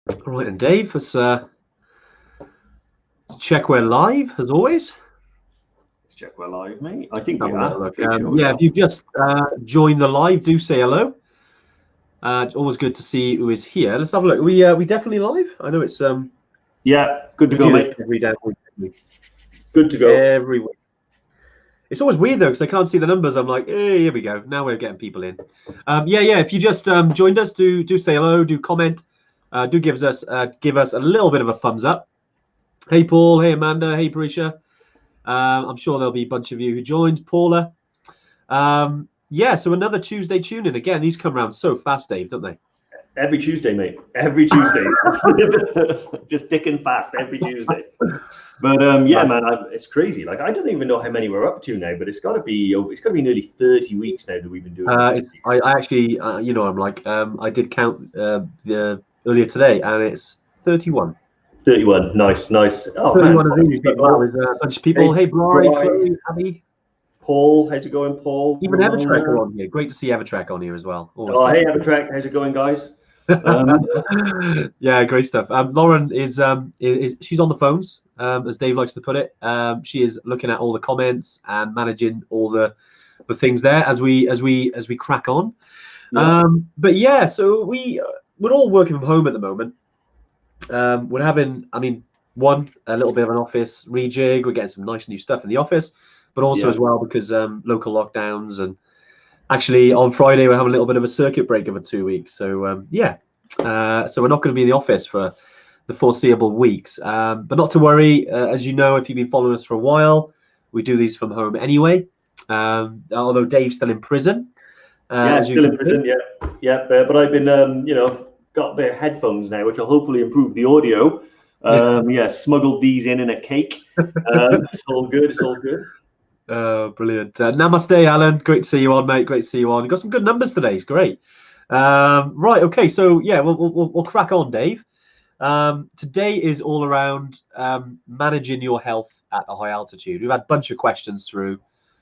All right, and Dave, let's check we're live as always. Let's check we're live, mate. I think Let's we have a little are. look. Pretty sure we Yeah, are. if you've just joined the live, do say hello. It's always good to see who is here. Let's have a look. We definitely live. I know it's Yeah, good to we go, do this mate. Good to go. every week. It's always weird though because I can't see the numbers. I'm like, hey, here we go. Now we're getting people in. Yeah. If you just joined us, do say hello, do comment, do give us a little bit of a thumbs up. Hey Paul, hey Amanda, hey Parisha. I'm sure there'll be a bunch of you who joined. Paula. Yeah, so another Tuesday tune in. Again, these come around so fast, Dave, don't they? Every Tuesday, mate. Every Tuesday. Just thick and fast every Tuesday. But yeah, man, it's crazy. Like I don't even know how many we're up to now, but it's got to be nearly 30 weeks now that we've been doing this. I actually, I'm like, I did count earlier today, and it's 31. 31. Nice. Oh man, 31 of these, but wow, there's a bunch of people. Hey, Bri, Chloe, Abby. Paul, how's it going, Paul? Even EverTrek are on here. Great to see EverTrek on here as well. Always hey, EverTrek, how's it going, guys? Yeah, great stuff. Lauren is she's on the phones, as Dave likes to put it. She is looking at all the comments and managing all the things there as we crack on. Yeah. But yeah, so we're all working from home at the moment. We're having, a little bit of an office rejig. We're getting some nice new stuff in the office, but also as well because local lockdowns, and actually on Friday we're having a little bit of a circuit breaker for 2 weeks. So so we're not going to be in the office for the foreseeable weeks. But not to worry, as you know, if you've been following us for a while, we do these from home anyway. Although Dave's still in prison. Yeah, still in prison. Yeah. But I've been, got a bit of headphones now, which will hopefully improve the audio. Smuggled these in a cake. It's all good. Brilliant. Namaste, Alan. Great to see you on, mate. Great to see you on. You got some good numbers today. It's great. Right. Okay. So yeah, we'll crack on, Dave. Today is all around managing your health at a high altitude. We've had a bunch of questions through.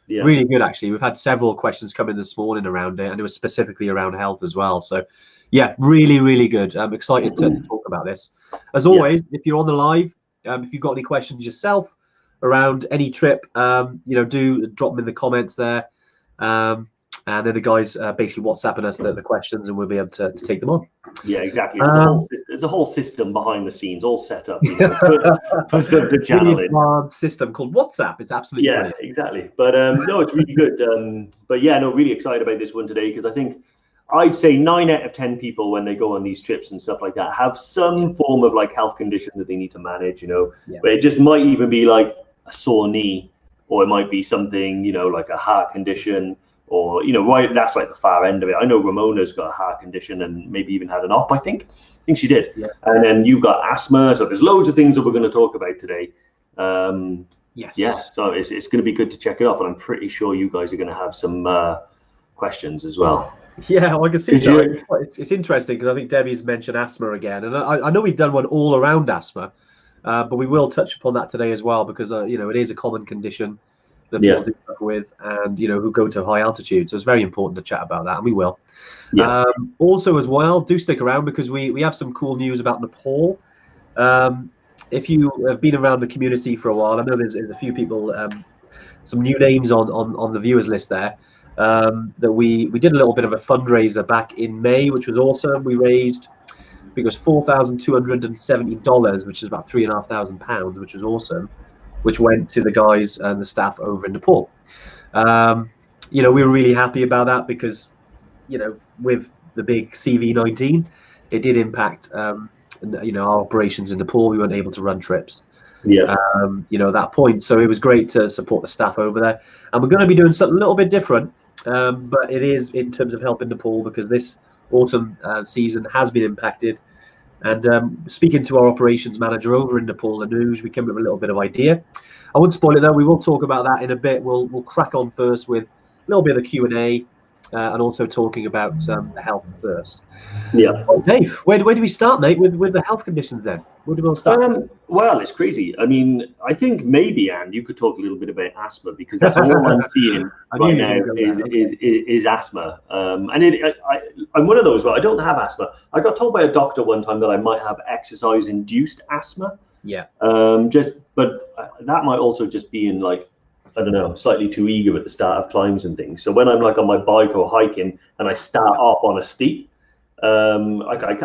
Yeah. Really good, actually. We've had several questions come in this morning around it, and it was specifically around health as well. So, yeah, really good. I'm excited to talk about this. As always, if you're on the live, if you've got any questions yourself around any trip, do drop them in the comments there. And then the guys basically WhatsApping us the questions, and we'll be able to take them on. Yeah, exactly. There's a whole system behind the scenes, all set up, for stuff to channel in. Really system called WhatsApp. It's absolutely brilliant. Exactly. But no, it's really good. But yeah, no, really excited about this one today because I think I'd say 9 out of 10 people when they go on these trips and stuff like that have some form of like health condition that they need to manage. But it just might even be like a sore knee, or it might be something like a heart condition. Or right, that's like the far end of it. I know Ramona's got a heart condition and maybe even had an op. I think she did. Yeah. And then you've got asthma. So there's loads of things that we're going to talk about today. Yes. Yeah. So it's going to be good to check it off, and I'm pretty sure you guys are going to have some questions as well. Yeah, I can see that. It's interesting because I think Debbie's mentioned asthma again, and I know we've done one all around asthma, but we will touch upon that today as well because it is a common condition that people do work with, and who go to high altitude. So it's very important to chat about that, and we will. Yeah. Also, as well, do stick around because we have some cool news about Nepal. If you have been around the community for a while, I know there's a few people, some new names on the viewers list there. That we did a little bit of a fundraiser back in May, which was awesome. We raised, I think it was $4,270, which is about £3,500, which was awesome, which went to the guys and the staff over in Nepal. We were really happy about that because, with the big CV-19, it did impact, our operations in Nepal. We weren't able to run trips. Yeah. At that point. So it was great to support the staff over there. And we're going to be doing something a little bit different, but it is in terms of helping Nepal because this autumn season has been impacted. And speaking to our operations manager over in Nepal, Anuj, we came up with a little bit of idea. I won't spoil it though. We will talk about that in a bit. We'll crack on first with a little bit of the Q&A. and also talking about the health first. Yeah. Well, Dave, where do we start, mate, with the health conditions then? Where do we want to start? Well, it's crazy. I mean, I think maybe, Anne, you could talk a little bit about asthma, because that's all I'm seeing right now is asthma. And I'm one of those, well, I don't have asthma. I got told by a doctor one time that I might have exercise-induced asthma. Yeah. But that might also just be in, like, I don't know, slightly too eager at the start of climbs and things. So when I'm like on my bike or hiking and I start off on a steep, I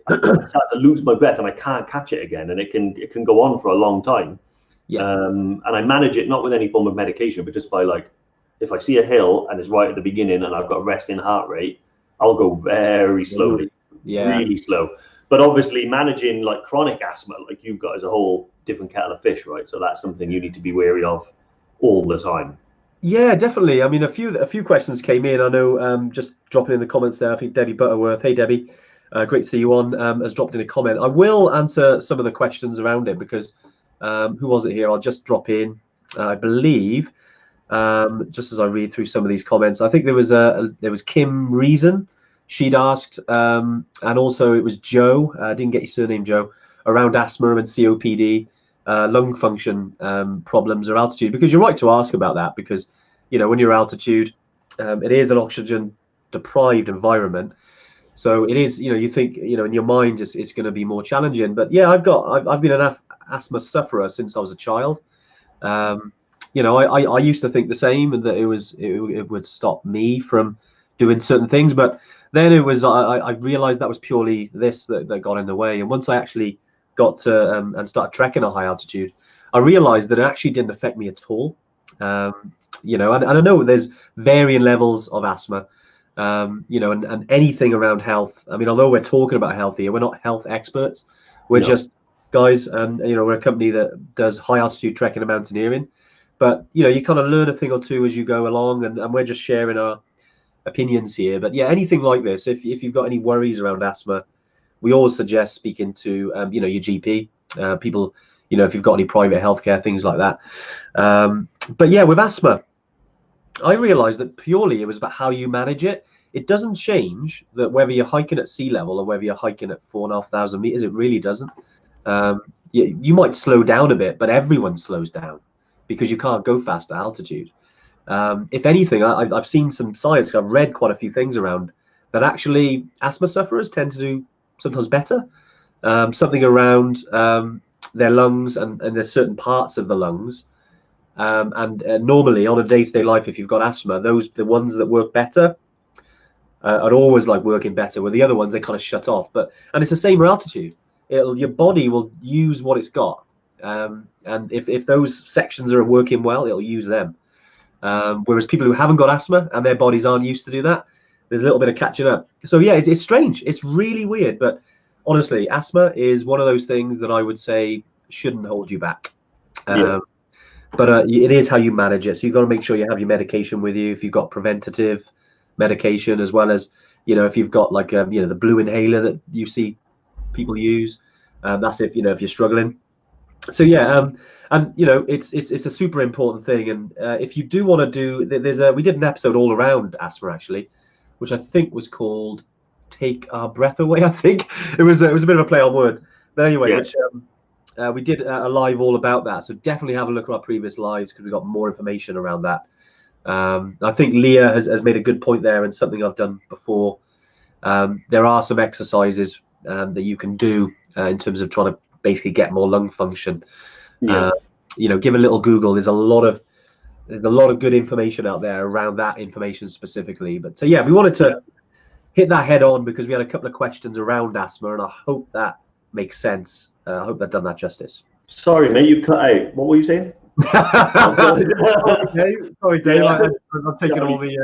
start to lose my breath and I can't catch it again, and it can go on for a long time. Yeah. And I manage it not with any form of medication, but just by, like, if I see a hill and it's right at the beginning and I've got resting heart rate, I'll go very slowly, really slow. But obviously managing like chronic asthma, like you've got, is a whole different kettle of fish, right? So that's something you need to be wary of all the time. Yeah, definitely. I mean, a few questions came in. I know, just dropping in the comments there. I think Debbie Butterworth, hey Debbie, great to see you on, has dropped in a comment. I will answer some of the questions around it, because who was it here? I'll just drop in. I believe, just as I read through some of these comments, I think there was Kim Reason. She'd asked, and also it was Joe. I didn't get your surname, Joe, around asthma and COPD. Lung function problems or altitude, because you're right to ask about that, because when you're altitude, it is an oxygen deprived environment, so it is, you think, in your mind it's going to be more challenging. But yeah, I've been an asthma sufferer since I was a child. I used to think the same, and that it would stop me from doing certain things, but then I realized that was purely this that got in the way. And once I actually got to and started trekking at high altitude, I realized that it actually didn't affect me at all. And I know there's varying levels of asthma, and anything around health. I mean, although we're talking about health here, we're not health experts. We're just guys, and we're a company that does high altitude trekking and mountaineering. But you kind of learn a thing or two as you go along, and we're just sharing our opinions here. But yeah, anything like this, if you've got any worries around asthma, we always suggest speaking to your GP, people, if you've got any private healthcare, things like that. But yeah, with asthma, I realized that purely it was about how you manage it. It doesn't change that whether you're hiking at sea level or whether you're hiking at 4,500 meters. It really doesn't. You might slow down a bit, but everyone slows down because you can't go fast at altitude. If anything, I've seen some science, I've read quite a few things around that actually asthma sufferers tend to do sometimes better. Something around their lungs, and there's certain parts of the lungs. And normally on a day-to-day life, if you've got asthma, the ones that work better are always like working better, where the other ones, they kind of shut off. And it's the same with altitude. Your body will use what it's got. And if those sections are working well, it'll use them. Whereas people who haven't got asthma and their bodies aren't used to do that, there's a little bit of catching up. So yeah, it's strange. It's really weird. But honestly, asthma is one of those things that I would say shouldn't hold you back. But it is how you manage it. So you've got to make sure you have your medication with you. If you've got preventative medication, as well as, if you've got like, the blue inhaler that you see people use, that's if you're struggling. So yeah, and it's a super important thing. And if you do want to do, we did an episode all around asthma actually, which I think was called "Take Our Breath Away." I think it was a bit of a play on words. But anyway, which we did a live all about that. So definitely have a look at our previous lives, because we got more information around that. I think Leah has made a good point there, and something I've done before. There are some exercises that you can do in terms of trying to basically get more lung function. Give a little Google. There's a lot of good information out there around that information specifically. But so yeah, we wanted to hit that head on because we had a couple of questions around asthma, and I hope that makes sense. I hope that done that justice. Sorry, mate, you cut out. What were you saying? Sorry, Dave. I'm taking all the.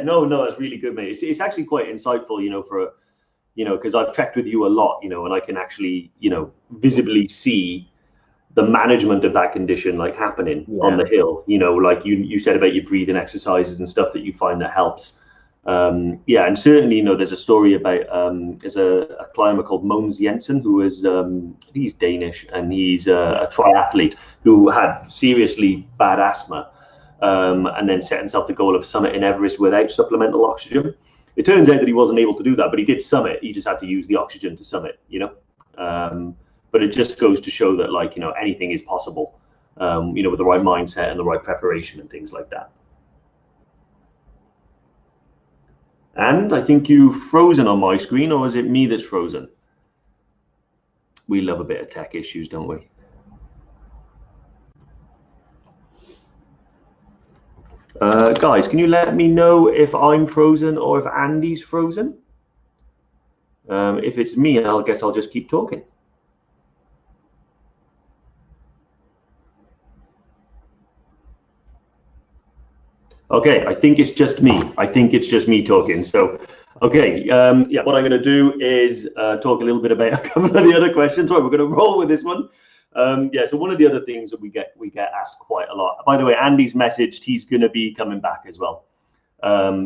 No, it's really good, mate. It's actually quite insightful, because I've trekked with you a lot, and I can actually, visibly see the management of that condition like happening on the hill. Like you said about your breathing exercises and stuff that you find that helps. And certainly, there's a story about there's a climber called Mogens Jensen, who is he's Danish, and he's a triathlete who had seriously bad asthma, and then set himself the goal of summiting Everest without supplemental oxygen. It turns out that he wasn't able to do that, but he did summit. He just had to use the oxygen to summit, you know. But it just goes to show that, like, you know, anything is possible, you know, with the right mindset and the right preparation and things like that. And I think you've frozen on my screen, or is it me that's frozen? We love a bit of tech issues, don't we? Guys, can you let me know if I'm frozen or if Andy's frozen? If it's me, I guess I'll just keep talking. Okay, I think it's just me. I think it's just me talking. So, okay, yeah, what I'm going to do is talk a little bit about a couple of the other questions. Right, we're going to roll with this one. Yeah, so one of the other things that we get asked quite a lot. By the way, Andy's messaged he's going to be coming back as well.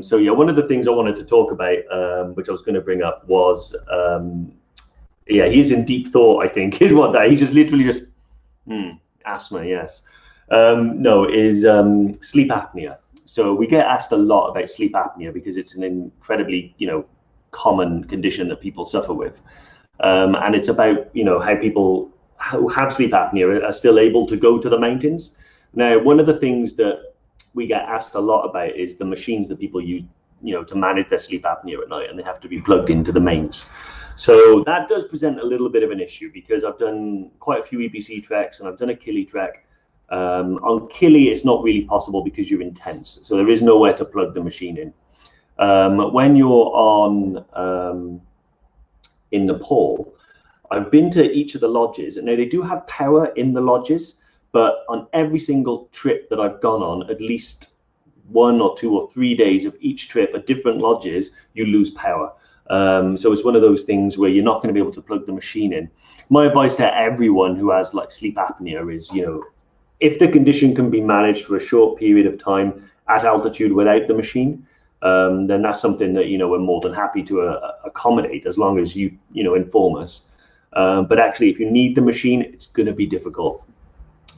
So yeah, one of the things I wanted to talk about, which I was going to bring up, was yeah, he's in deep thought. I think is what that. He just literally just asthma. Yes, no, is sleep apnea. So we get asked a lot about sleep apnea because it's an incredibly, you know, common condition that people suffer with, and it's about, you know, how people who have sleep apnea are still able to go to the mountains. Now, one of the things that we get asked a lot about is the machines that people use, you know, to manage their sleep apnea at night, and they have to be plugged into the mains. So that does present a little bit of an issue because I've done quite a few EBC treks and I've done a Kili trek. On Kili, it's not really possible because you're intense, so there is nowhere to plug the machine in. When you're on in Nepal, I've been to each of the lodges, and now they do have power in the lodges, but on every single trip that I've gone on, at least 1 or 2 or 3 days of each trip at different lodges, you lose power. So it's one of those things where you're not going to be able to plug the machine in. My advice to everyone who has like sleep apnea is, you know, if the condition can be managed for a short period of time at altitude without the machine, then that's something that, you know, we're more than happy to accommodate as long as you know, inform us. But actually, if you need the machine, it's going to be difficult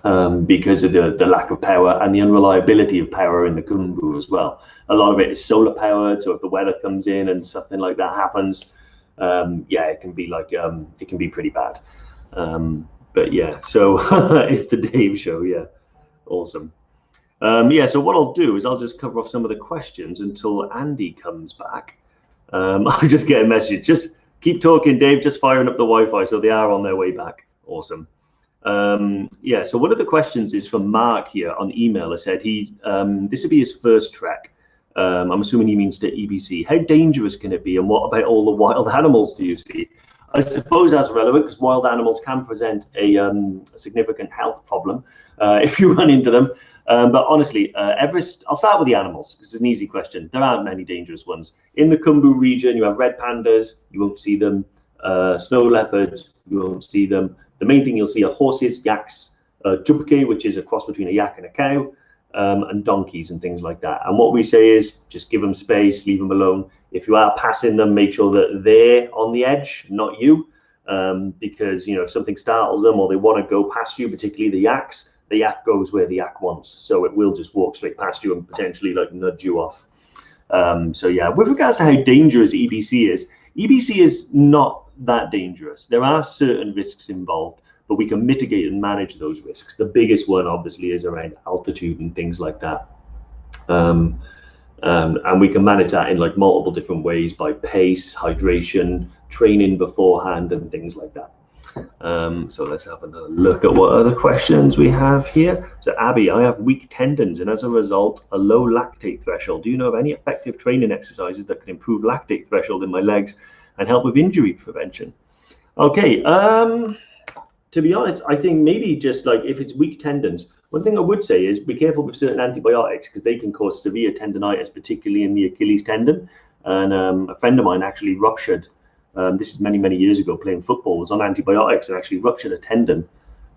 because of the lack of power and the unreliability of power in the Khumbu as well. A lot of it is solar powered, so if the weather comes in and something like that happens, yeah, it can be like it can be pretty bad. But yeah, so it's the Dave show. Yeah, awesome. Yeah, so what I'll do is I'll just cover off some of the questions until Andy comes back. I'll just get a message. Just keep talking, Dave. Just firing up the Wi-Fi, so they are on their way back. Awesome. Yeah, so one of the questions is from Mark here on email. I said he's this would be his first trek. I'm assuming he means to EBC. How dangerous can it be, and what about all the wild animals do you see? I suppose that's relevant because wild animals can present a significant health problem if you run into them. But honestly, Everest, I'll start with the animals because it's an easy question. There aren't many dangerous ones. In the Khumbu region, you have red pandas, you won't see them. Snow leopards, you won't see them. The main thing you'll see are horses, yaks, jupke, which is a cross between a yak and a cow, and donkeys and things like that. And what we say is just give them space, leave them alone. If you are passing them, make sure that they're on the edge, not you, because, you know, if something startles them or they want to go past you, particularly the yak goes where the yak wants, so it will just walk straight past you and potentially like nudge you off. So yeah, with regards to how dangerous EBC is not that dangerous. There are certain risks involved, but we can mitigate and manage those risks. The biggest one obviously is around altitude and things like that. And we can manage that in like multiple different ways by pace, hydration, training beforehand, and things like that. So let's have another look at what other questions we have here. So Abby, I have weak tendons and as a result a low lactate threshold. Do you know of any effective training exercises that can improve lactate threshold in my legs and help with injury prevention? Okay, to be honest, I think maybe just like if it's weak tendons, one thing I would say is be careful with certain antibiotics because they can cause severe tendonitis, particularly in the Achilles tendon. And a friend of mine actually ruptured, this is many years ago, playing football, was on antibiotics and actually ruptured a tendon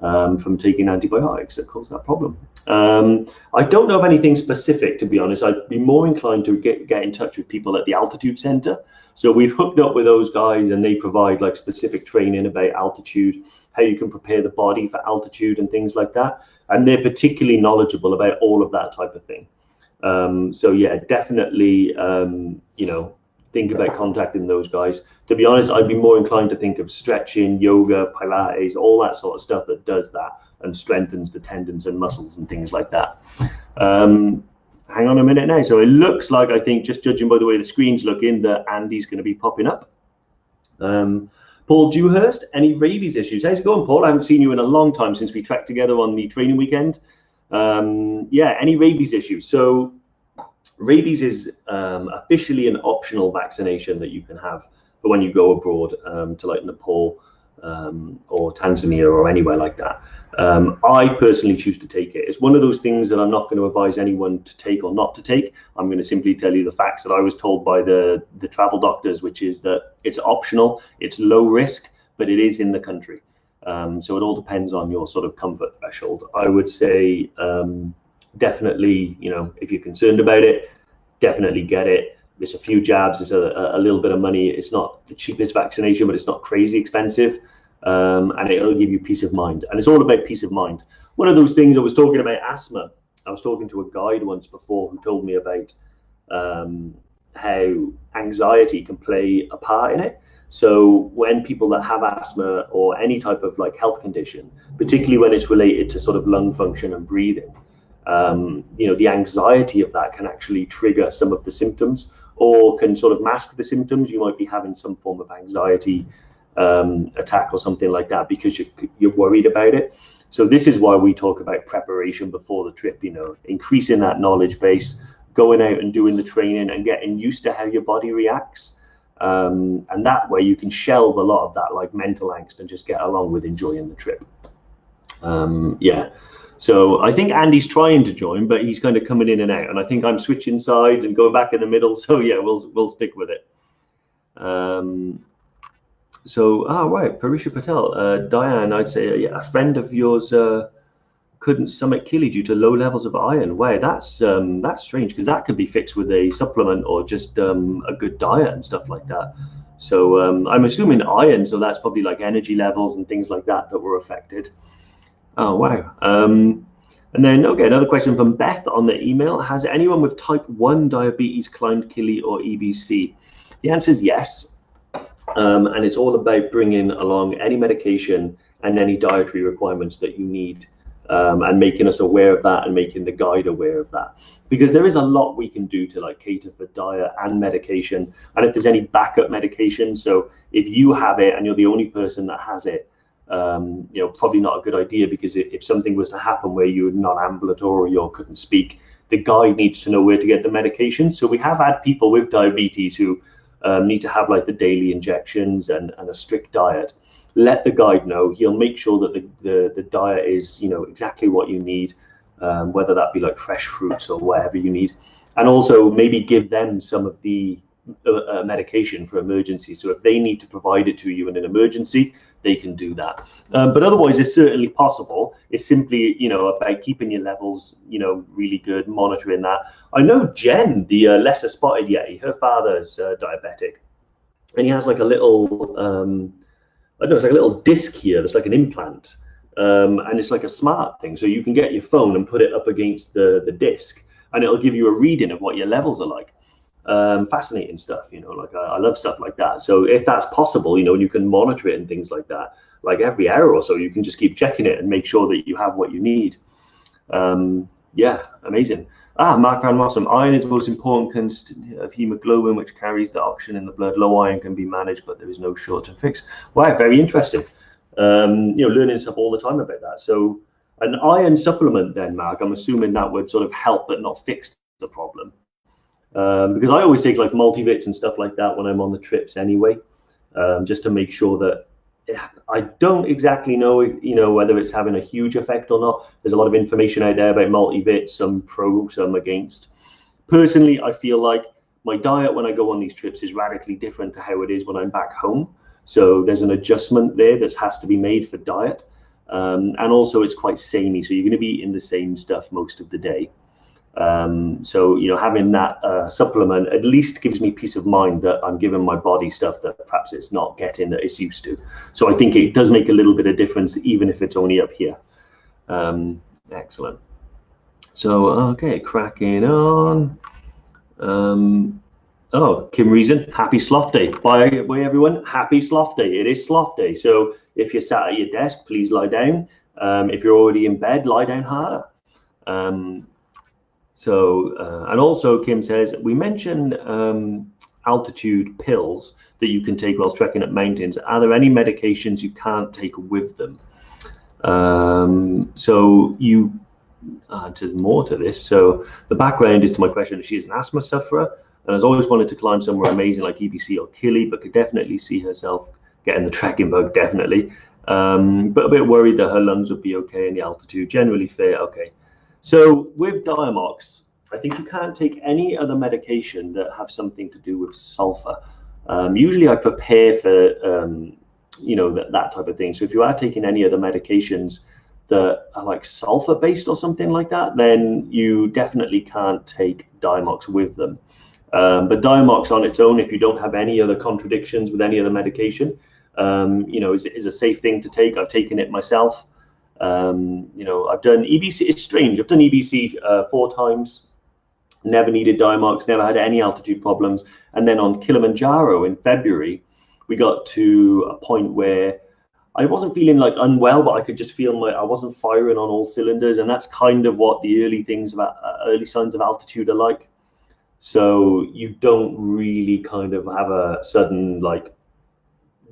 from taking antibiotics that cause that problem. I don't know of anything specific, to be honest. I'd be more inclined to get in touch with people at the altitude center. So we've hooked up with those guys, and they provide like specific training about altitude, how you can prepare the body for altitude and things like that. And they're particularly knowledgeable about all of that type of thing. So yeah, definitely, think about contacting those guys. To be honest, I'd be more inclined to think of stretching, yoga, Pilates, all that sort of stuff that does that and strengthens the tendons and muscles and things like that. Hang on a minute now. So it looks like, I think, just judging by the way the screen's looking, that Andy's going to be popping up. Paul Dewhurst, any rabies issues? How's it going, Paul? I haven't seen you in a long time since we trekked together on the training weekend. Yeah, any rabies issues? So rabies is officially an optional vaccination that you can have for when you go abroad to like Nepal or Tanzania or anywhere like that. I personally choose to take it. It's one of those things that I'm not going to advise anyone to take or not to take. I'm going to simply tell you the facts that I was told by the travel doctors, which is that it's optional, it's low risk, but it is in the country. So it all depends on your sort of comfort threshold. I would say definitely, if you're concerned about it, definitely get it. There's a few jabs, there's a little bit of money. It's not the cheapest vaccination, but it's not crazy expensive. And it'll give you peace of mind. And it's all about peace of mind. One of those things, I was talking about asthma. I was talking to a guide once before who told me about how anxiety can play a part in it. So when people that have asthma or any type of like health condition, particularly when it's related to sort of lung function and breathing, the anxiety of that can actually trigger some of the symptoms or can sort of mask the symptoms. You might be having some form of anxiety attack or something like that because you're worried about it. So this is why we talk about preparation before the trip, increasing that knowledge base, going out and doing the training and getting used to how your body reacts. And that way you can shelve a lot of that like mental angst and just get along with enjoying the trip. Yeah. So I think Andy's trying to join, but he's kind of coming in and out. And I think I'm switching sides and going back in the middle. So yeah, we'll stick with it. Right, Parisha Patel, Diane, I'd say yeah, a friend of yours couldn't summit Kili due to low levels of iron. Wow, that's strange because that could be fixed with a supplement or just a good diet and stuff like that. So I'm assuming iron, so that's probably like energy levels and things like that were affected. Oh wow. And then okay, another question from Beth on the email: has anyone with type 1 diabetes climbed Kili or EBC? The answer is yes. And it's all about bringing along any medication and any dietary requirements that you need, and making us aware of that and making the guide aware of that, because there is a lot we can do to like cater for diet and medication, and if there's any backup medication. So if you have it and you're the only person that has it, probably not a good idea, because if something was to happen where you're not ambulatory or couldn't speak, the guide needs to know where to get the medication. So we have had people with diabetes who need to have like the daily injections and a strict diet. Let the guide know. He'll make sure that the diet is exactly what you need, whether that be like fresh fruits or whatever you need, and also maybe give them some of the medication for emergency. So if they need to provide it to you in an emergency, they can do that. But otherwise, it's certainly possible. It's simply about keeping your levels really good, monitoring that. I know Jen, the lesser spotted yeti, her father's diabetic, and he has like a little I don't know, it's like a little disc here that's like an implant, and it's like a smart thing, so you can get your phone and put it up against the disc and it'll give you a reading of what your levels are like. Fascinating stuff, like I love stuff like that. So if that's possible, you can monitor it and things like that, like every hour or so you can just keep checking it and make sure that you have what you need. Yeah, amazing. Mark Van Rossum, iron is the most important constituent of hemoglobin, which carries the oxygen in the blood. Low iron can be managed, but there is no short-term fix. Wow, very interesting. Learning stuff all the time about that. So an iron supplement then, Mark, I'm assuming that would sort of help but not fix the problem. Because I always take like multivits and stuff like that when I'm on the trips anyway, just to make sure that I don't exactly know, whether it's having a huge effect or not. There's a lot of information out there about multivits, some pro, some against. Personally, I feel like my diet when I go on these trips is radically different to how it is when I'm back home. So there's an adjustment there that has to be made for diet. And also it's quite samey, so you're going to be eating the same stuff most of the day. So, you know, having that supplement at least gives me peace of mind that I'm giving my body stuff that perhaps it's not getting that it's used to. So I think it does make a little bit of difference, even if it's only up here. Excellent. So, okay, cracking on. Oh, Kim Reason, happy sloth day. By the way, everyone, happy sloth day. It is sloth day. So if you're sat at your desk, please lie down. If you're already in bed, lie down harder. And also Kim says, we mentioned altitude pills that you can take whilst trekking up mountains. Are there any medications you can't take with them? There's more to this. So the background is to my question. She's an asthma sufferer and has always wanted to climb somewhere amazing like EBC or Kili, but could definitely see herself getting the trekking bug, definitely. But a bit worried that her lungs would be okay in the altitude. Generally fit, okay. So with Diamox, I think you can't take any other medication that have something to do with sulfur. Usually I prepare for, you know, that type of thing. So if you are taking any other medications that are like sulfur based or something like that, then you definitely can't take Diamox with them. But Diamox on its own, if you don't have any other contradictions with any other medication, you know, is a safe thing to take. I've taken it myself. You know, I've done EBC. It's strange. I've done EBC 4 times. Never needed Diamox. Never had any altitude problems. And then on Kilimanjaro in February, we got to a point where I wasn't feeling like unwell, but I could just feel I wasn't firing on all cylinders, and that's kind of what the early signs of altitude are like. So you don't really kind of have a sudden like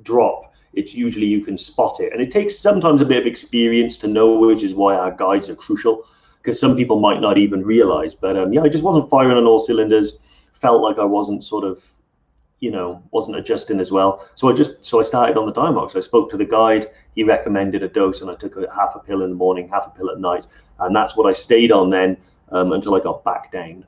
drop. It's usually you can spot it, and it takes sometimes a bit of experience to know, which is why our guides are crucial, because some people might not even realize. But yeah, I just wasn't firing on all cylinders. Felt like I wasn't sort of, you know, wasn't adjusting as well. So I started on the Diamox. I spoke to the guide. He recommended a dose, and I took half a pill in the morning, half a pill at night, and that's what I stayed on then until I got back down.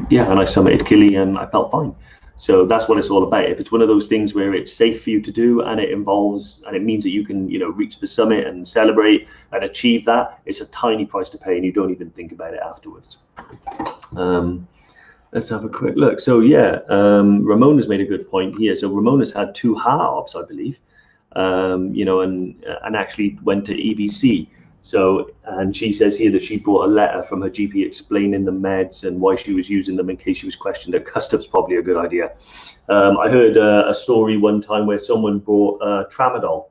Yeah, and I summited Kili, and I felt fine. So that's what it's all about. If it's one of those things where it's safe for you to do, and it involves, and it means that you can, you know, reach the summit and celebrate and achieve that, it's a tiny price to pay, and you don't even think about it afterwards. Let's have a quick look. So yeah, Ramona's made a good point here. So Ramona's had 2 HARPs, I believe, you know, and actually went to EBC. So, and she says here that she brought a letter from her GP explaining the meds and why she was using them in case she was questioned at customs. Probably a good idea. I heard a story one time where someone brought tramadol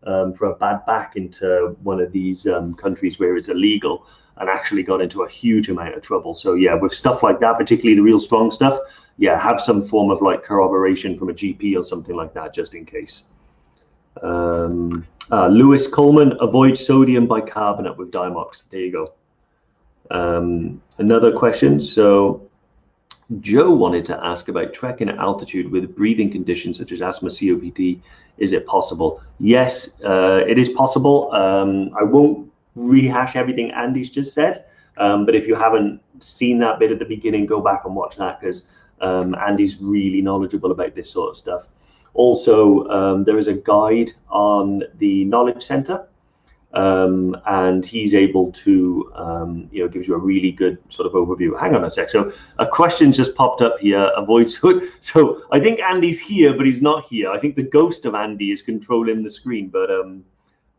for a bad back into one of these countries where it's illegal, and actually got into a huge amount of trouble. So yeah, with stuff like that, particularly the real strong stuff, yeah, have some form of like corroboration from a GP or something like that, just in case. Lewis Coleman, avoid sodium bicarbonate with Diamox. There you go. Another question. So Joe wanted to ask about trekking at altitude with breathing conditions such as asthma, COPD. Is it possible? Yes, it is possible. I won't rehash everything Andy's just said, but if you haven't seen that bit at the beginning, go back and watch that, because Andy's really knowledgeable about this sort of stuff. Also, there is a guide on the Knowledge Center, and he's able to, you know, gives you a really good sort of overview. Hang on a sec. So a question just popped up here. Avoid. So I think Andy's here, but he's not here. I think the ghost of Andy is controlling the screen, but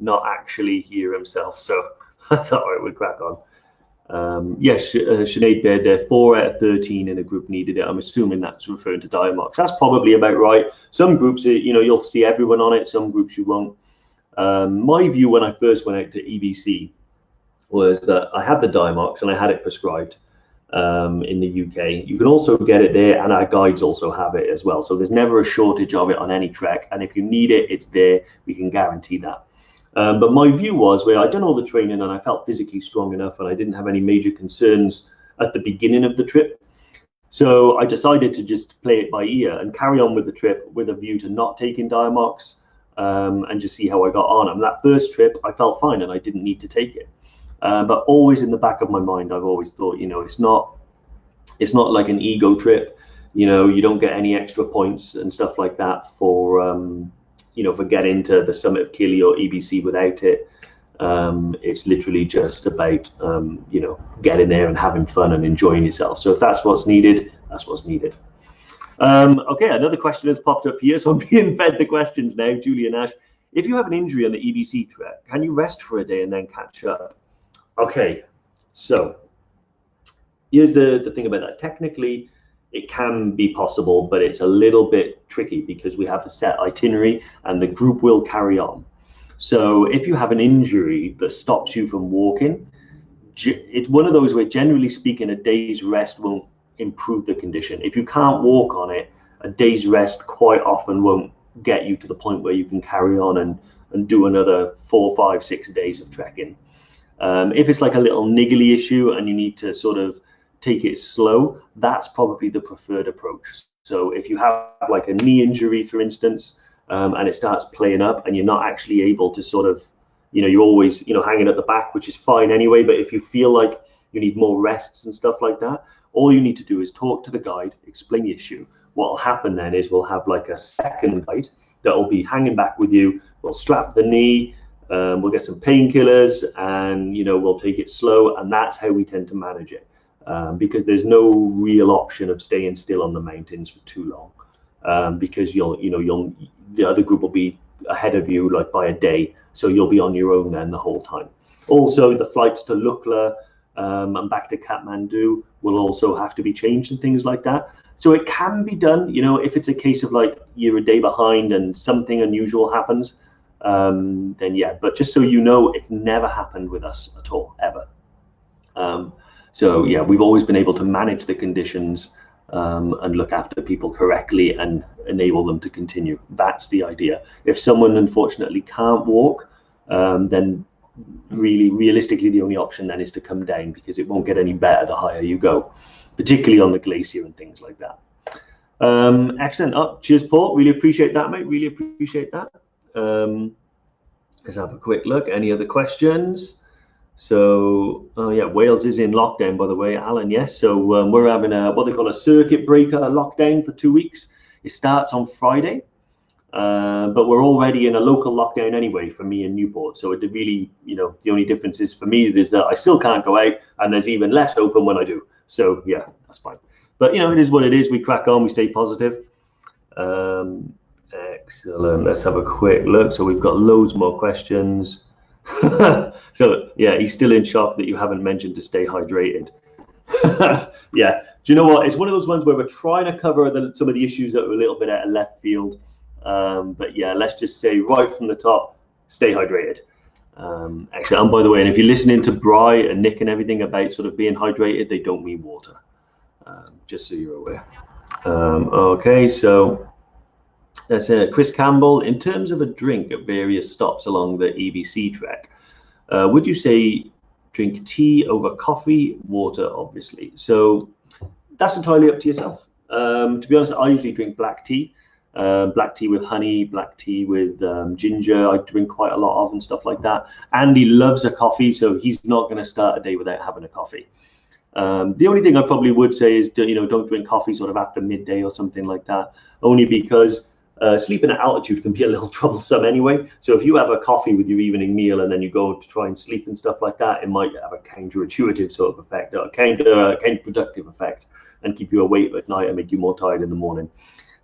not actually here himself. So that's all right. We'll crack on. Yes, Sinead there, 4 out of 13 in a group needed it. I'm assuming that's referring to Diamox. That's probably about right. Some groups, you know, you'll see everyone on it. Some groups you won't. My view when I first went out to EBC was that I had the Diamox and I had it prescribed in the UK. You can also get it there, and our guides also have it as well. So there's never a shortage of it on any trek. And if you need it, it's there. We can guarantee that. But my view was, where I'd done all the training and I felt physically strong enough and I didn't have any major concerns at the beginning of the trip. So I decided to just play it by ear and carry on with the trip with a view to not taking Diamox and just see how I got on. And that first trip, I felt fine and I didn't need to take it. But always in the back of my mind, I've always thought, you know, it's not like an ego trip. You know, you don't get any extra points and stuff like that for, you know, for getting to the summit of Kili or EBC without it. It's literally just about getting there and having fun and enjoying yourself. So if that's what's needed, that's what's needed. Okay, another question has popped up here, so I'm being fed the questions now. Julian Ash, if you have an injury on the EBC trek, can you rest for a day and then catch up? Okay, so here's the thing about that. Technically, it can be possible, but it's a little bit tricky because we have a set itinerary and the group will carry on. So if you have an injury that stops you from walking, it's one of those where, generally speaking, a day's rest won't improve the condition. If you can't walk on it, a day's rest quite often won't get you to the point where you can carry on and do another 4, 5, 6 days of trekking. If it's like a little niggly issue and you need to sort of take it slow, that's probably the preferred approach. So if you have like a knee injury, for instance, and it starts playing up and you're not actually able to sort of, you're always, hanging at the back, which is fine anyway. But if you feel like you need more rests and stuff like that, all you need to do is talk to the guide, explain the issue. What will happen then is we'll have like a second guide that will be hanging back with you. We'll strap the knee, we'll get some painkillers, and we'll take it slow. And that's how we tend to manage it, because there's no real option of staying still on the mountains for too long, because the other group will be ahead of you like by a day, so you'll be on your own then the whole time. Also, the flights to Lukla and back to Kathmandu will also have to be changed and things like that. So it can be done, if it's a case of like you're a day behind and something unusual happens, then yeah. But just so you know, it's never happened with us at all, ever. So yeah, we've always been able to manage the conditions and look after people correctly and enable them to continue. That's the idea. If someone unfortunately can't walk, then really realistically the only option then is to come down, because it won't get any better the higher you go, particularly on the glacier and things like that. Excellent. Oh, cheers, Paul. Really appreciate that, mate. Really appreciate that. Let's have a quick look. Any other questions? So, oh yeah, Wales is in lockdown, by the way, Alan. Yes, so we're having what they call a circuit breaker lockdown for 2 weeks. It starts on Friday, but we're already in a local lockdown anyway for me in Newport. So it really, the only difference is for me is that I still can't go out, and there's even less open when I do. So yeah, that's fine. But it is what it is. We crack on. We stay positive. Excellent. Let's have a quick look. So we've got loads more questions. So yeah, he's still in shock that you haven't mentioned to stay hydrated. Yeah, do you know what? It's one of those ones where we're trying to cover some of the issues that are a little bit out of left field. But yeah, let's just say right from the top, stay hydrated. Actually, and by the way, and if you're listening to Bry and Nick and everything about sort of being hydrated, they don't mean water. Just so you're aware. Okay, so that's Chris Campbell. In terms of a drink at various stops along the EBC trek, would you say drink tea over coffee? Water, obviously. So that's entirely up to yourself. To be honest, I usually drink black tea. Black tea with honey, black tea with ginger, I drink quite a lot of and stuff like that. Andy loves a coffee, so he's not going to start a day without having a coffee. The only thing I probably would say is, don't drink coffee sort of after midday or something like that, only because sleeping at altitude can be a little troublesome anyway. So if you have a coffee with your evening meal and then you go to try and sleep and stuff like that, it might have a counterintuitive sort of effect, or a counterproductive effect, and keep you awake at night and make you more tired in the morning.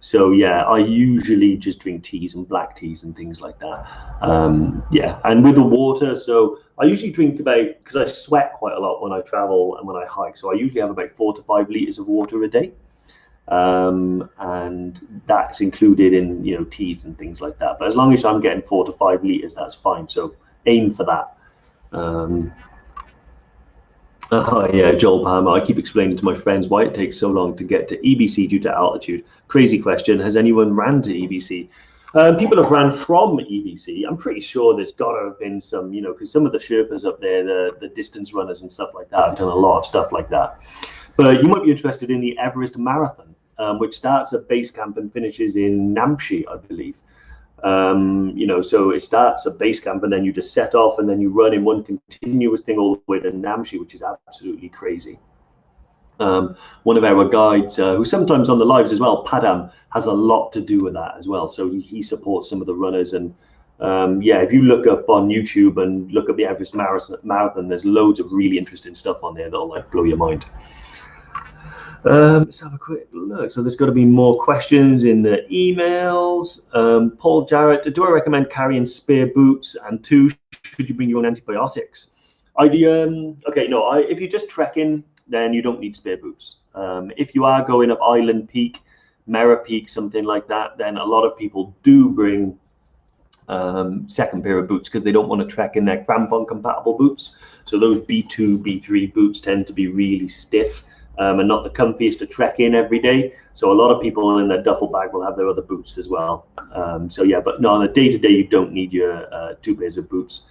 So yeah, I usually just drink teas and black teas and things like that. Yeah, and with the water, so I usually drink because I sweat quite a lot when I travel and when I hike. So I usually have about 4 to 5 liters of water a day. And that's included in teas and things like that. But as long as I'm getting 4 to 5 liters, that's fine. So aim for that. Yeah, Joel Palmer. I keep explaining to my friends why it takes so long to get to EBC due to altitude. Crazy question. Has anyone ran to EBC? People have ran from EBC. I'm pretty sure there's got to have been some, because some of the Sherpas up there, the distance runners and stuff like that, have done a lot of stuff like that. But you might be interested in the Everest Marathon, which starts at base camp and finishes in Namche, I believe. So it starts at base camp and then you just set off and then you run in one continuous thing all the way to Namche, which is absolutely crazy. One of our guides, who's sometimes on the lives as well, Padam, has a lot to do with that as well. So he supports some of the runners, and Yeah, if you look up on YouTube and look up the Everest Marathon, there's loads of really interesting stuff on there that'll like blow your mind. Let's have a quick look. So there's got to be more questions in the emails. Paul Jarrett, do I recommend carrying spare boots? And two, should you bring your own antibiotics? Okay, no, if you're just trekking, then you don't need spare boots. If you are going up Island Peak, Mera Peak, something like that, then a lot of people do bring second pair of boots because they don't want to trek in their crampon compatible boots. So those B2, B3 boots tend to be really stiff. And not the comfiest to trek in every day. So a lot of people in their duffel bag will have their other boots as well. So yeah, but no, on a day-to-day, you don't need your 2 pairs of boots.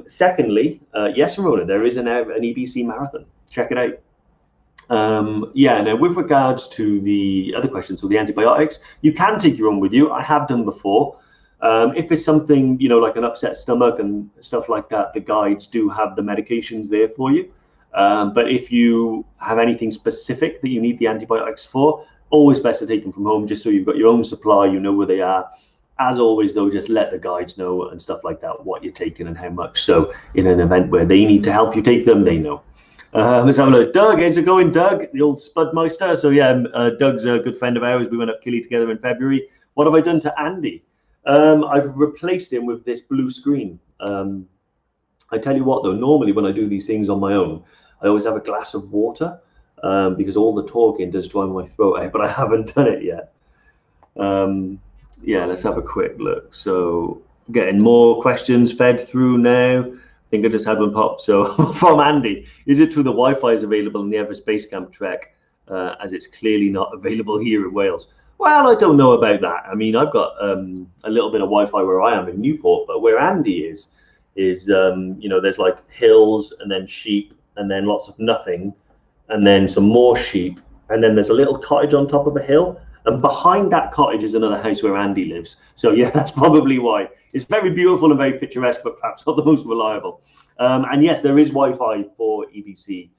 Secondly, yes, Ramona, there is an EBC marathon. Check it out. Yeah, now with regards to the other questions, so the antibiotics, you can take your own with you. I have done before. If it's something, you know, like an upset stomach and stuff like that, the guides do have the medications there for you. But if you have anything specific that you need the antibiotics for, always best to take them from home, just so you've got your own supply, you know where they are. As always, though, just let the guides know and stuff like that, what you're taking and how much. So in an event where they need to help you take them, they know. Let's have a look. Doug, how's it going, Doug? The old Spudmeister. So yeah, Doug's a good friend of ours. We went up Kili together in February. What have I done to Andy? I've replaced him with this blue screen. I tell you what, though, normally when I do these things on my own, I always have a glass of water because all the talking does dry my throat out, but I haven't done it yet. Yeah, let's have a quick look. So getting more questions fed through now. I think I just had one pop. So from Andy, is it true the Wi-Fi is available in the Everest Base Camp trek as it's clearly not available here in Wales? Well, I don't know about that. I mean, I've got a little bit of Wi-Fi where I am in Newport, but where Andy is you know, there's like hills and then sheep and then lots of nothing and then some more sheep and then there's a little cottage on top of a hill, and behind that cottage is another house where Andy lives. So yeah, that's probably why. It's very beautiful and very picturesque, but perhaps not the most reliable. And yes, there is Wi-Fi for EBC.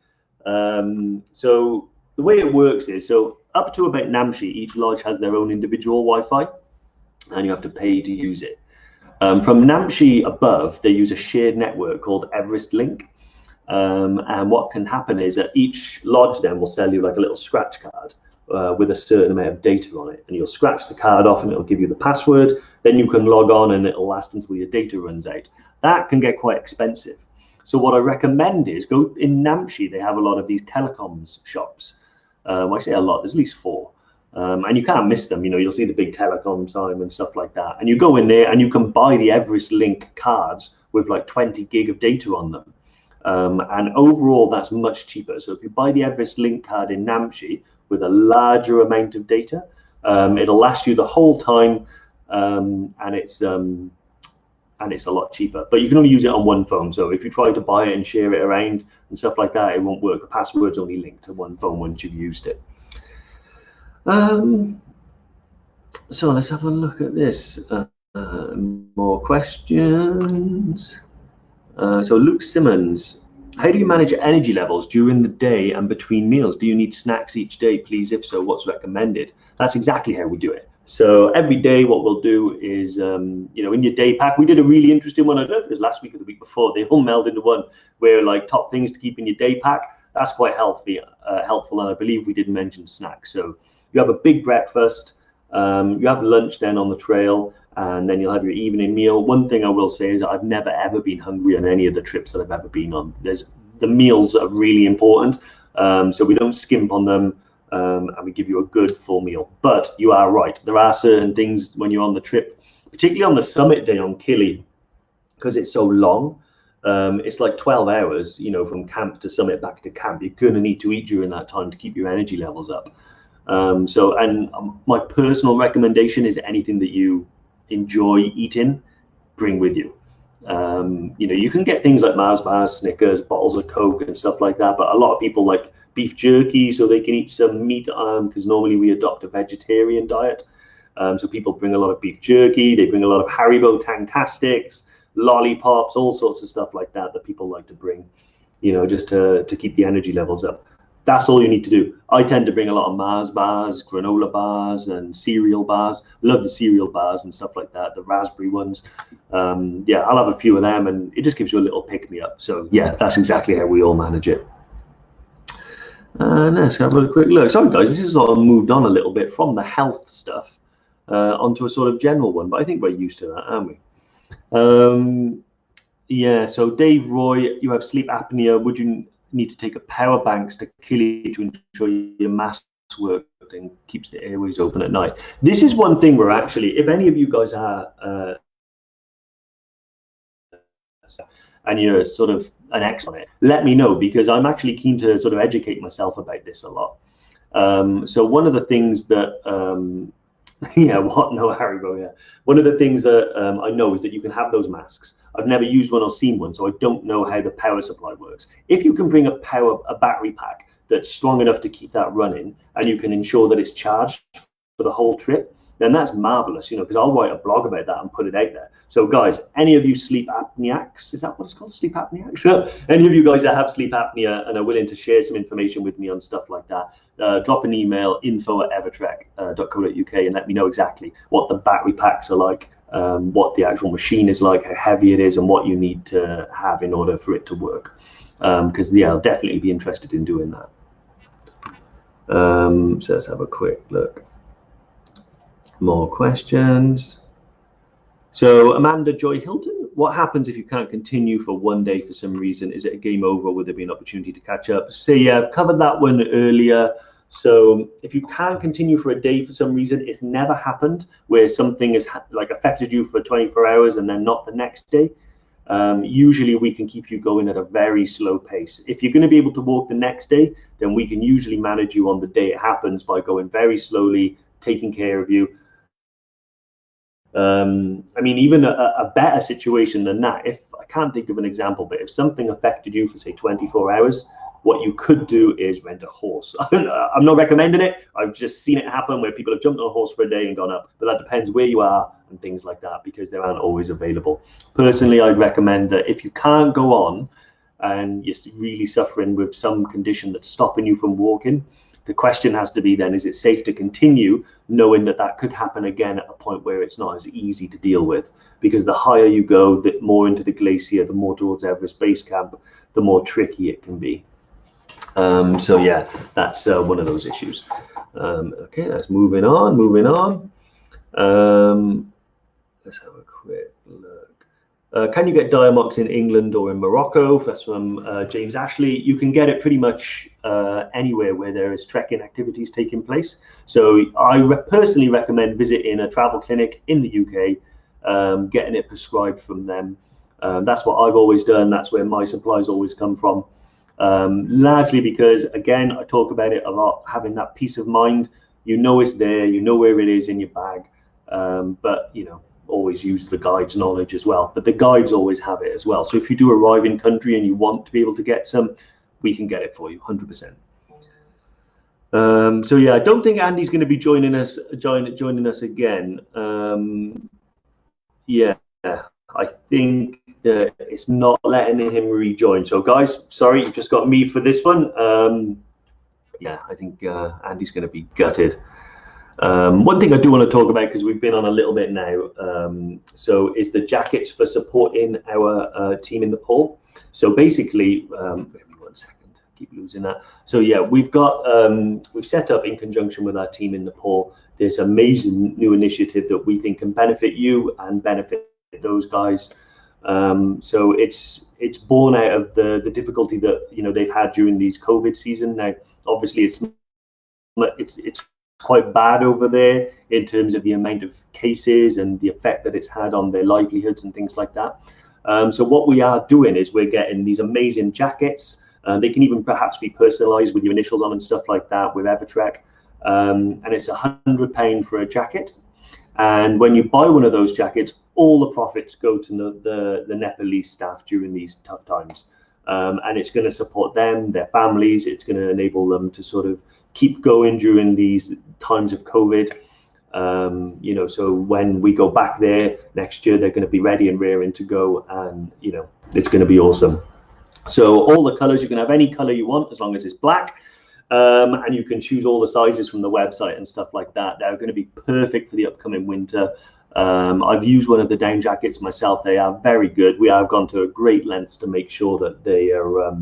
So the way it works is, so up to about Namche, each lodge has their own individual Wi-Fi and you have to pay to use it. From Namche above, they use a shared network called Everest Link. And what can happen is that each lodge then will sell you like a little scratch card with a certain amount of data on it. And you'll scratch the card off and it'll give you the password. Then you can log on and it'll last until your data runs out. That can get quite expensive. So what I recommend is go in Namche. They have a lot of these telecoms shops. I say a lot, there's at least 4. And you can't miss them. You know, you'll see the big telecom sign and stuff like that. And you go in there and you can buy the Everest Link cards with like 20 gig of data on them. And overall, that's much cheaper. So if you buy the Everest Link card in Namche with a larger amount of data, it'll last you the whole time, and it's a lot cheaper. But you can only use it on one phone. So if you try to buy it and share it around and stuff like that, it won't work. The password's only linked to one phone once you've used it. So let's have a look at this. More questions. So Luke Simmons, how do you manage energy levels during the day and between meals? Do you need snacks each day? Please, if so, what's recommended? That's exactly how we do it. So every day what we'll do is, you know, in your day pack, we did a really interesting one. I don't know if it was last week or the week before. They all melded into one where like top things to keep in your day pack. That's quite helpful. And I believe we did mention snacks. So you have a big breakfast, you have lunch then on the trail, and then you'll have your evening meal. One thing I will say is that I've never ever been hungry on any of the trips that I've ever been on. The meals are really important, so we don't skimp on them, and we give you a good full meal. But you are right, there are certain things when you're on the trip, particularly on the summit day on Kili, because it's so long. It's like 12 hours, you know, from camp to summit back to camp. You're gonna need to eat during that time to keep your energy levels up. My personal recommendation is anything that you enjoy eating, bring with you. You know, you can get things like Mars bars, Snickers, bottles of Coke and stuff like that, but a lot of people like beef jerky so they can eat some meat because normally we adopt a vegetarian diet. So people bring a lot of beef jerky, they bring a lot of Haribo Tangtastics, lollipops, all sorts of stuff like that that people like to bring, you know, just to keep the energy levels up. That's all you need to do. I tend to bring a lot of Mars bars, granola bars, and cereal bars. Love the cereal bars and stuff like that, the raspberry ones. Yeah, I'll have a few of them, and it just gives you a little pick-me-up. So yeah, that's exactly how we all manage it. Let's have a quick look. Sorry guys, this has sort of moved on a little bit from the health stuff onto a sort of general one, but I think we're used to that, aren't we? Yeah, so Dave Roy, you have sleep apnea. Would you need to take a power banks to kill you to ensure your mask works and keeps the airways open at night? This is one thing where actually, if any of you guys are and you're sort of an expert on it, let me know, because I'm actually keen to sort of educate myself about this a lot. So one of the things that yeah, what? No, Haribo, yeah. One of the things that I know is that you can have those masks. I've never used one or seen one, so I don't know how the power supply works. If you can bring a battery pack that's strong enough to keep that running, and you can ensure that it's charged for the whole trip, then that's marvelous, you know, because I'll write a blog about that and put it out there. So guys, any of you sleep apneiacs, is that what it's called, sleep apneiacs? Any of you guys that have sleep apnea and are willing to share some information with me on stuff like that, drop an email, info@evertrek.co.uk, and let me know exactly what the battery packs are like, what the actual machine is like, how heavy it is, and what you need to have in order for it to work. Because yeah, I'll definitely be interested in doing that. So let's have a quick look. More questions. So Amanda Joy Hilton, what happens if you can't continue for one day for some reason? Is it a game over? Would there be an opportunity to catch up? So yeah, I've covered that one earlier. So if you can't continue for a day for some reason, it's never happened where something has like affected you for 24 hours and then not the next day. Usually we can keep you going at a very slow pace. If you're going to be able to walk the next day, then we can usually manage you on the day it happens by going very slowly, taking care of you. I mean, even a better situation than that, if I can't think of an example, but if something affected you for say 24 hours, what you could do is rent a horse. I'm not recommending it. I've just seen it happen where people have jumped on a horse for a day and gone up, but that depends where you are and things like that, because they aren't always available. Personally, I'd recommend that if you can't go on and you're really suffering with some condition that's stopping you from walking, the question has to be then, is it safe to continue knowing that that could happen again at a point where it's not as easy to deal with? Because the higher you go, the more into the glacier, the more towards Everest Base Camp, the more tricky it can be. So yeah, that's one of those issues. Okay, let's moving on. Let's have a quick look. Can you get Diamox in England or in Morocco? That's from James Ashley. You can get it pretty much anywhere where there is trekking activities taking place. So I personally recommend visiting a travel clinic in the UK, getting it prescribed from them. That's what I've always done. That's where my supplies always come from. Largely because, again, I talk about it a lot, having that peace of mind. You know it's there, you know where it is in your bag, but you know, always use the guide's knowledge as well. But the guides always have it as well. So if you do arrive in country and you want to be able to get some, we can get it for you 100%. So yeah, I don't think Andy's going to be joining us again. Yeah, I think that it's not letting him rejoin. So guys, sorry, you've just got me for this one. Yeah, I think Andy's going to be gutted. One thing I do want to talk about, because we've been on a little bit now, so is the jackets for supporting our team in Nepal. So basically, give me 1 second, I keep losing that. So yeah, we've set up in conjunction with our team in Nepal this amazing new initiative that we think can benefit you and benefit those guys. So it's born out of the difficulty that, you know, they've had during these COVID season. Now, obviously, it's quite bad over there in terms of the amount of cases and the effect that it's had on their livelihoods and things like that. So what we are doing is we're getting these amazing jackets. They can even perhaps be personalized with your initials on and stuff like that with EverTrek. And it's £100 for a jacket. And when you buy one of those jackets, all the profits go to the Nepalese staff during these tough times. And it's going to support them, their families. It's going to enable them to sort of keep going during these times of COVID. You know, so when we go back there next year, they're going to be ready and raring to go, and you know, it's going to be awesome. So all the colors, you can have any color you want as long as it's black. and you can choose all the sizes from the website and stuff like that. They're going to be perfect for the upcoming winter. I've used one of the down jackets myself. They are very good. We have gone to a great lengths to make sure that they are,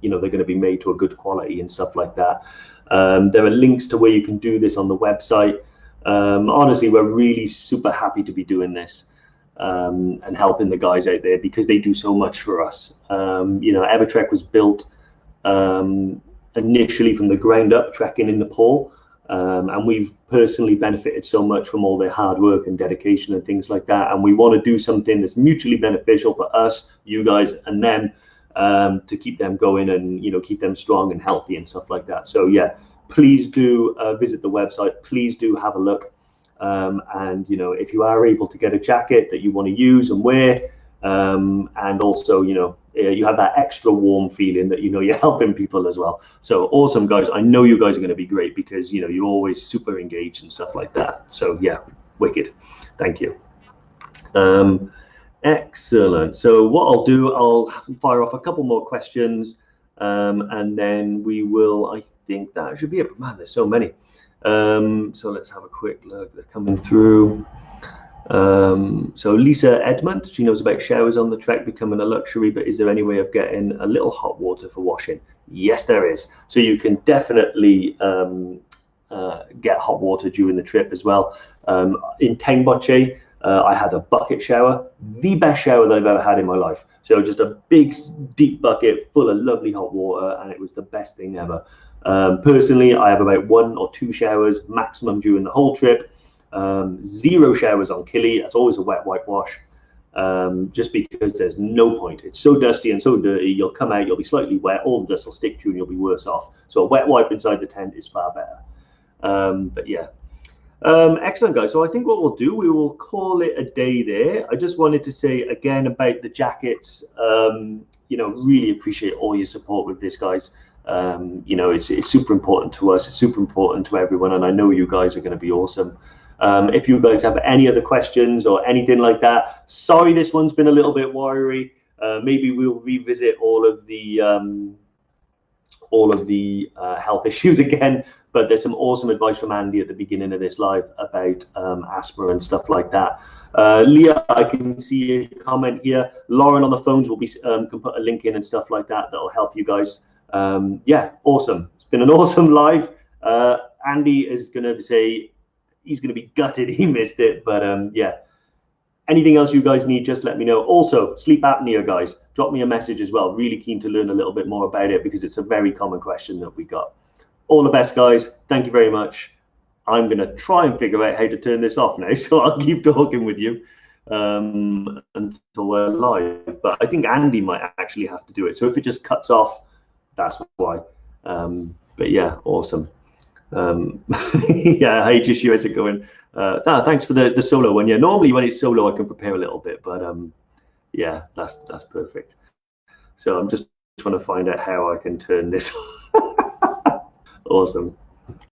you know, they're going to be made to a good quality and stuff like that. There are links to where you can do this on the website. Honestly, we're really super happy to be doing this and helping the guys out there, because they do so much for us. You know, EverTrek was built initially from the ground up, trekking in Nepal. And we've personally benefited so much from all their hard work and dedication and things like that. And we want to do something that's mutually beneficial for us, you guys, and them, to keep them going and, you know, keep them strong and healthy and stuff like that. So yeah, please do visit the website. Please do have a look. And, you know, if you are able to get a jacket that you want to use and wear, and also, you know, you have that extra warm feeling that, you know, you're helping people as well. So awesome, guys. I know you guys are going to be great, because, you know, you're always super engaged and stuff like that. So yeah, wicked. Thank you. Excellent. So what I'll do, I'll fire off a couple more questions, and then we will, I think that should be it. Man, there's so many. So let's have a quick look. They're coming through. So Lisa Edmund, she knows about showers on the trek becoming a luxury, but is there any way of getting a little hot water for washing? Yes, there is. So you can definitely get hot water during the trip as well. In Tengboche, I had a bucket shower, the best shower that I've ever had in my life. So just a big, deep bucket full of lovely hot water, and it was the best thing ever. Personally, I have about 1 or 2 showers maximum during the whole trip. 0 showers on Kili. That's always a wet whitewash, just because there's no point. It's so dusty and so dirty. You'll come out, you'll be slightly wet, all the dust will stick to you, and you'll be worse off. So a wet wipe inside the tent is far better. But yeah, excellent, guys. So I think what we'll do, we will call it a day there. I just wanted to say again about the jackets. You know, really appreciate all your support with this, guys. You know, it's super important to us. It's super important to everyone, and I know you guys are going to be awesome. If you guys have any other questions or anything like that, sorry this one's been a little bit wiry. Maybe we'll revisit all of the health issues again. But there's some awesome advice from Andy at the beginning of this live about asthma and stuff like that. Leah, I can see a comment here. Lauren on the phones will be can put a link in and stuff like that. That'll help you guys. Yeah, awesome. It's been an awesome live. Andy is going to say he's going to be gutted he missed it, but yeah, anything else you guys need, just let me know. Also, sleep apnea, guys, drop me a message as well. Really keen to learn a little bit more about it, because it's a very common question that we got. All the best, guys. Thank you very much. I'm going to try and figure out how to turn this off now, so I'll keep talking with you until we're live. But I think Andy might actually have to do it. So if it just cuts off, that's why. But yeah, awesome. Yeah, hey, just you, how's it going? Thanks for the solo one. Yeah, normally when it's solo, I can prepare a little bit, but yeah, that's perfect. So I'm just trying to find out how I can turn this. Awesome.